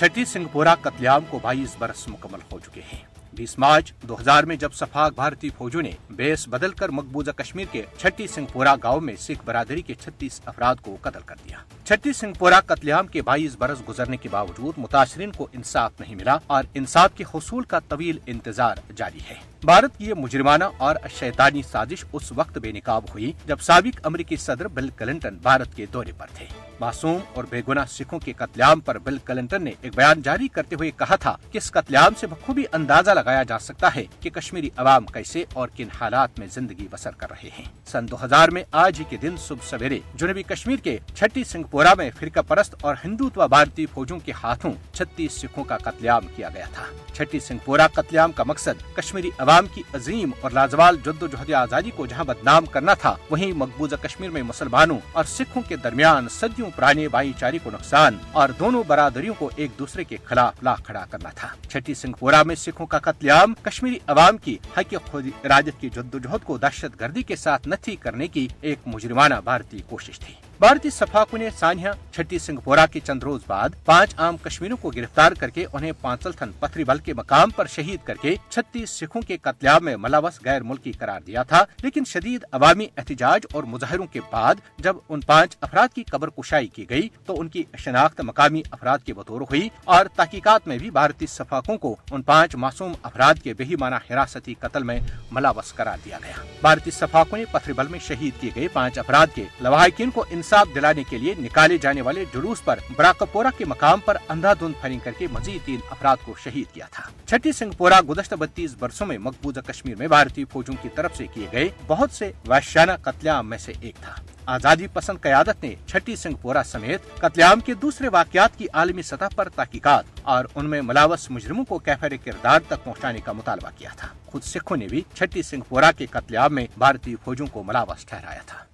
छठी सिंहपोरा कत्लेआम को 22 बरस मुकम्मल हो चुके हैं। 20 मार्च 2000 में जब सफाक भारतीय फौजों ने बेस बदलकर मकबूजा कश्मीर के छठी सिंहपोरा गांव में सिख बरादरी के 36 अफराद को कत्ल कर दिया। छठी सिंहपोरा कत्लेआम के 22 बरस गुजरने के बावजूद मुतासरीन को इंसाफ नहीं मिला और इंसाफ के हुसूल का तवील इंतजार जारी है। भारत की ये मुजरिमाना और शैतानी साजिश उस वक्त बेनकाब हुई जब साबिक अमेरिकी सदर बिल क्लिंटन भारत के दौरे पर थे। मासूम और बेगुनाह सिखों के कत्लेआम पर बिल क्लिंटन ने एक बयान जारी करते हुए कहा था कि इस कत्लेआम से बखूबी अंदाजा लगाया जा सकता है कि कश्मीरी अवाम कैसे और किन हालात में जिंदगी बसर कर रहे हैं। सन 2000 में आज ही के दिन सुबह सवेरे जनूबी कश्मीर के छठी सिंहपोरा में फिरका परस्त और हिंदुत्व भारतीय फौजों के हाथों 36 सिखों का कत्लेआम किया गया था। छठी सिंहपोरा कत्लेआम का मकसद कश्मीरी अवाम की अजीम और लाजवाल जद्दोजहद आजादी को जहाँ बदनाम करना था, वहीं मकबूजा कश्मीर में मुसलमानों और सिखों के दरमियान सदियों पुराने भाईचारे को नुकसान और दोनों बरादरियों को एक दूसरे के खिलाफ ला खड़ा करना था। छठी सिंहपोरा में सिखों का कत्लेआम कश्मीरी अवाम की हक खुद इरादत की जद्दोजहद को दहशत गर्दी के साथ नथी करने की एक मुजरिमाना भारतीय कोशिश थी। भारतीय सफाकों ने सानिया छठी सिंहपोरा के चंद रोज बाद 5 आम कश्मीरियों को गिरफ्तार करके उन्हें पांचलथन पथरी बल के मकाम पर शहीद करके 36 सिखों के कत्लेआम में मलवस गैर मुल्की करार दिया था। लेकिन शदीद अवामी एहतजाज और मुजाहिरों के बाद जब उन 5 अफराद की कब्र कुशाई की गई तो उनकी शनाख्त मकामी अफराद के बतौर हुई और तहकीकात में भी भारतीय सफाकों को उन 5 मासूम अफराद के बेईमाना हिरासती कत्ल में मलवस करार दिया गया। भारतीय सफाकों ने पथरी बल में शहीद किए गए 5 अफराद के लवाहिकीन को इंसाफ दिलाने के लिए निकाले जाने वाले जुलूस पर बराकपोरा के मकाम पर अंधाधुंध फायरिंग करके मजीद 3 अफराद को शहीद किया था। छठी सिंहपोरा गुज़श्ता 32 बरसों में मकबूजा कश्मीर में भारतीय फौजों की तरफ से किए गए बहुत से वहशाना कत्लेआम में से एक था। आजादी पसंद क़यादत ने छठी सिंहपोरा समेत कत्लेआम के दूसरे वाक़यात की आलमी सतह पर तहकीकात और उनमें मुलव्वस मुजरिमों को कैफिर किरदार तक पहुँचाने का मुतालबा किया था। खुद सिखों ने भी छठी सिंहपोरा के कत्लेआम में भारतीय फौजों को मुलव्वस ठहराया था।